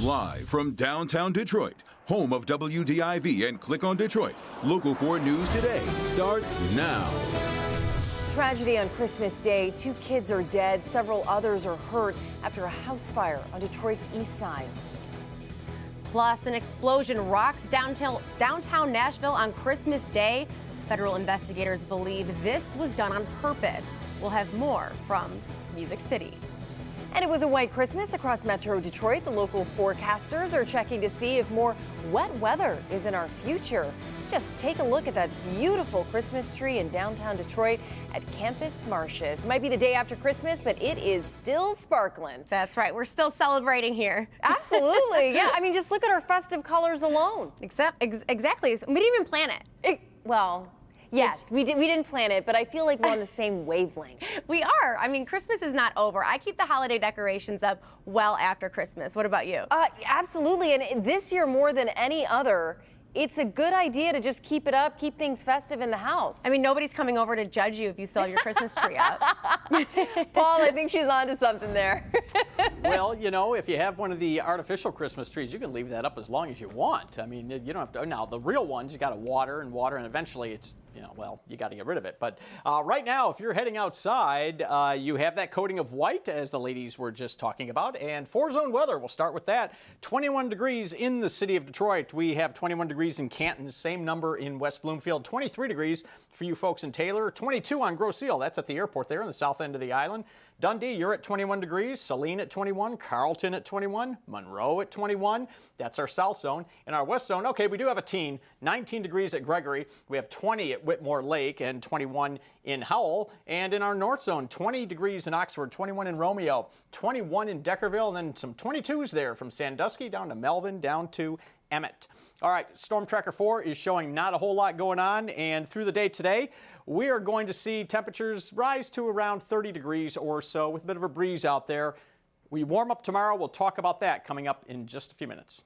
Live from downtown Detroit, home of WDIV and Click on Detroit, Local 4 News Today starts now. Tragedy on Christmas Day. 2 kids are dead. Several others are hurt after a house fire on Detroit's east side. Plus, an explosion rocks downtown Nashville on Christmas Day. Federal investigators believe this was done on purpose. We'll have more from Music City. And it was a white Christmas across Metro Detroit. The local forecasters are checking to see if more wet weather is in our future. Just take a look at that beautiful Christmas tree in downtown Detroit at Campus Martius. It might be the day after Christmas, but it is still sparkling. That's right. We're still celebrating here. Absolutely. Yeah. I mean, just look at our festive colors alone. Exactly. We didn't even plan it. Well, yes, we didn't plan it, but I feel like we're on the same wavelength. We are. I mean, Christmas is not over. I keep the holiday decorations up well after Christmas. What about you? Absolutely. And this year, more than any other, it's a good idea to just keep it up, keep things festive in the house. I mean, nobody's coming over to judge you if you still have your Christmas tree up. Paul, I think she's onto something there. Well, you know, if you have one of the artificial Christmas trees, you can leave that up as long as you want. I mean, you don't have to. Now, the real ones, you got to water, and eventually it's, you know, well, you got to get rid of it. But right now, if you're heading outside, you have that coating of white, as the ladies were just talking about, and 4-zone weather. We'll start with that. 21 degrees in the city of Detroit. We have 21 degrees in Canton, same number in West Bloomfield, 23 degrees for you folks in Taylor, 22 on Grosse Ile. That's at the airport there in the south end of the island. Dundee, you're at 21 degrees, Saline at 21, Carlton at 21, Monroe at 21. That's our south zone. In our west zone, okay, we do have a teen, 19 degrees at Gregory. We have 20 at Whitmore Lake and 21 in Howell. And in our north zone, 20 degrees in Oxford, 21 in Romeo, 21 in Deckerville, and then some 22s there from Sandusky down to Melvin, down to Emmett. All right, Storm Tracker 4 is showing not a whole lot going on, and through the day today, we are going to see temperatures rise to around 30 degrees or so with a bit of a breeze out there. We warm up tomorrow. We'll talk about that coming up in just a few minutes.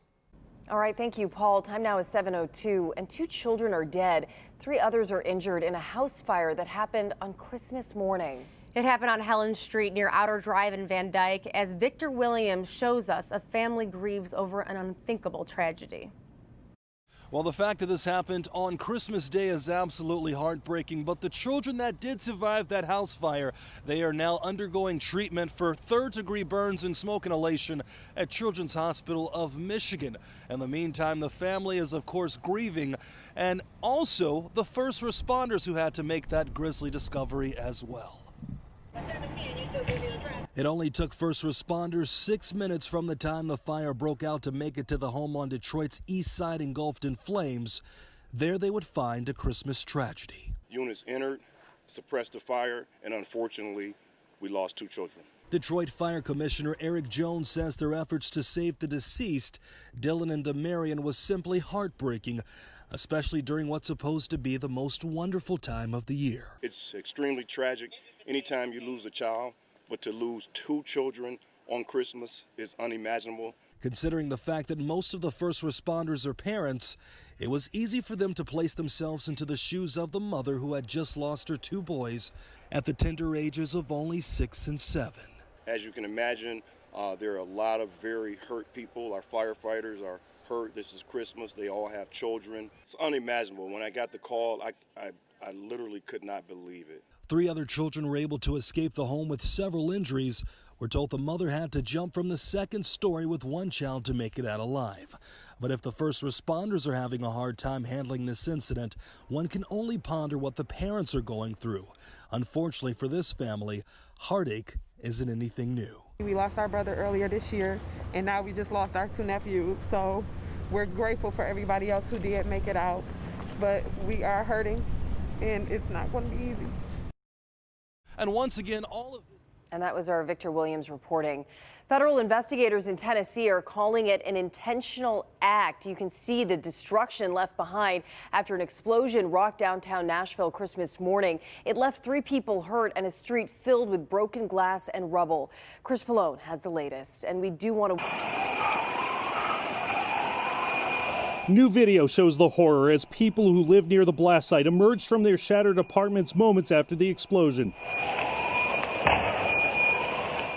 All right, thank you, Paul. Time now is 7:02, and 2 children are dead. 3 others are injured in a house fire that happened on Christmas morning. It happened on Helen Street near Outer Drive in Van Dyke. As Victor Williams shows us, a family grieves over an unthinkable tragedy. Well, the fact that this happened on Christmas Day is absolutely heartbreaking, but the children that did survive that house fire, they are now undergoing treatment for third-degree burns and smoke inhalation at Children's Hospital of Michigan. In the meantime, the family is, of course, grieving, and also the first responders who had to make that grisly discovery as well. It only took first responders 6 minutes from the time the fire broke out to make it to the home on Detroit's east side engulfed in flames. There they would find a Christmas tragedy. Units entered, suppressed the fire, and unfortunately, we lost 2 children. Detroit Fire Commissioner Eric Jones says their efforts to save the deceased, Dylan and Demarion, was simply heartbreaking, especially during what's supposed to be the most wonderful time of the year. It's extremely tragic anytime you lose a child, but to lose 2 children on Christmas is unimaginable. Considering the fact that most of the first responders are parents, it was easy for them to place themselves into the shoes of the mother who had just lost her 2 boys at the tender ages of only 6 and 7. As you can imagine, there are a lot of very hurt people. Our firefighters are hurt. This is Christmas. They all have children. It's unimaginable. When I got the call, I literally could not believe it. 3 other children were able to escape the home with several injuries. We're told the mother had to jump from the 2nd story with 1 child to make it out alive. But if the first responders are having a hard time handling this incident, one can only ponder what the parents are going through. Unfortunately for this family, heartache isn't anything new. We lost our brother earlier this year, and now we just lost our 2 nephews. So we're grateful for everybody else who did make it out. But we are hurting, and it's not going to be easy. And once again, all of this. And that was our Victor Williams reporting. Federal investigators in Tennessee are calling it an intentional act. You can see the destruction left behind after an explosion rocked downtown Nashville Christmas morning. It left 3 people hurt and a street filled with broken glass and rubble. Chris Pallone has the latest, and we do want to. New video shows the horror as people who live near the blast site emerged from their shattered apartments moments after the explosion.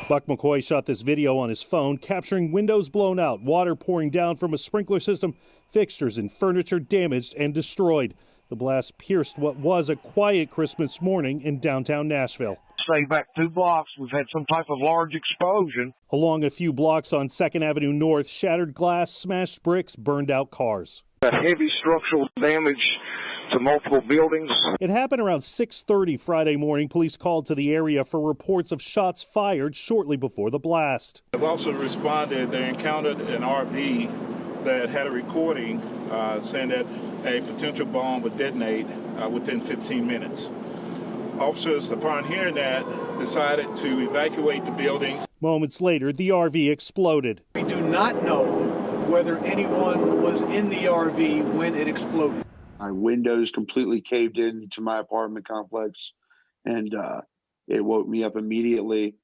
Buck McCoy shot this video on his phone, capturing windows blown out, water pouring down from a sprinkler system, fixtures and furniture damaged and destroyed. The blast pierced what was a quiet Christmas morning in downtown Nashville. Say back 2 blocks, we've had some type of large explosion. Along a few blocks on 2nd Avenue North, shattered glass, smashed bricks, burned out cars. Heavy structural damage to multiple buildings. It happened around 6:30 Friday morning. Police called to the area for reports of shots fired shortly before the blast. I've also responded they encountered an RV that had a recording saying that a potential bomb would detonate within 15 minutes. Officers, upon hearing that, decided to evacuate the building. Moments later, the RV exploded. We do not know whether anyone was in the RV when it exploded. My windows completely caved in to my apartment complex, and it woke me up immediately.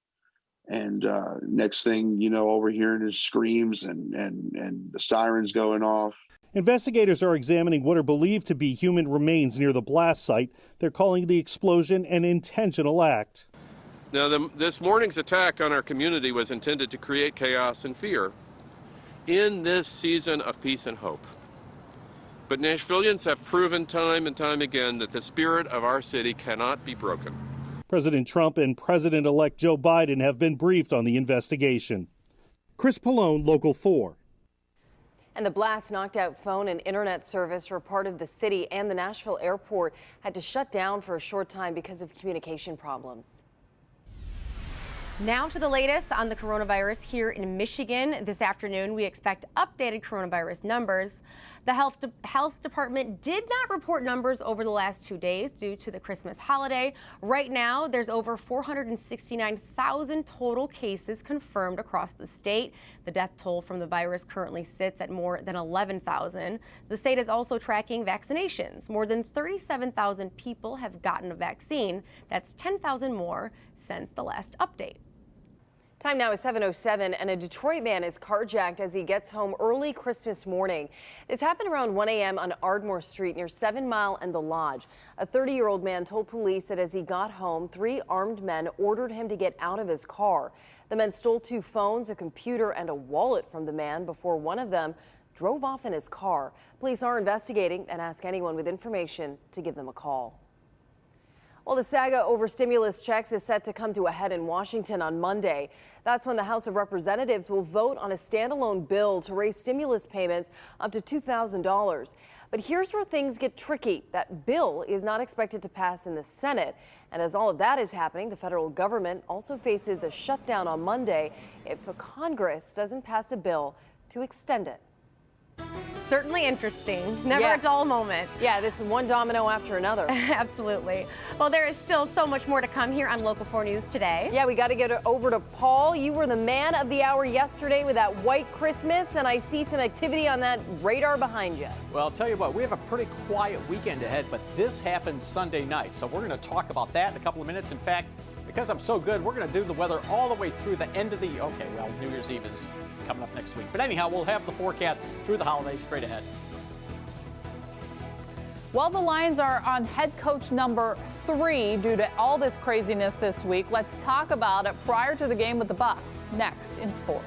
And next thing you know, all we're hearing is screams and the sirens going off. Investigators are examining what are believed to be human remains near the blast site. They're calling the explosion an intentional act. Now, this morning's attack on our community was intended to create chaos and fear in this season of peace and hope. But Nashvillians have proven time and time again that the spirit of our city cannot be broken. President Trump and President-elect Joe Biden have been briefed on the investigation. Chris Pallone, Local 4. And the blast knocked out phone and internet service for part of the city, and the Nashville airport had to shut down for a short time because of communication problems. Now to the latest on the coronavirus here in Michigan. This afternoon, we expect updated coronavirus numbers. The health department did not report numbers over the last 2 days due to the Christmas holiday. Right now, there's over 469,000 total cases confirmed across the state. The death toll from the virus currently sits at more than 11,000. The state is also tracking vaccinations. More than 37,000 people have gotten a vaccine. That's 10,000 more since the last update. Time now is 7:07, and a Detroit man is carjacked as he gets home early Christmas morning. This happened around 1 a.m. on Ardmore Street near 7 Mile and the Lodge. A 30-year-old man told police that as he got home, 3 armed men ordered him to get out of his car. The men stole 2 phones, a computer, and a wallet from the man before one of them drove off in his car. Police are investigating and ask anyone with information to give them a call. Well, the saga over stimulus checks is set to come to a head in Washington on Monday. That's when the House of Representatives will vote on a standalone bill to raise stimulus payments up to $2,000. But here's where things get tricky. That bill is not expected to pass in the Senate. And as all of that is happening, the federal government also faces a shutdown on Monday if Congress doesn't pass a bill to extend it. Certainly interesting. Never a dull moment. Yeah, this is one domino after another. Absolutely. Well, there is still so much more to come here on Local 4 News today. Yeah, we got to get over to Paul. You were the man of the hour yesterday with that white Christmas, and I see some activity on that radar behind you. Well, I'll tell you what, we have a pretty quiet weekend ahead, but this happened Sunday night, so we're going to talk about that in a couple of minutes. In fact, because I'm so good, we're going to do the weather all the way through the end of the, okay, well, New Year's Eve is coming up next week. But anyhow, we'll have the forecast through the holidays straight ahead. Well, the Lions are on head coach number 3 due to all this craziness this week. Let's talk about it prior to the game with the Bucs next in sports.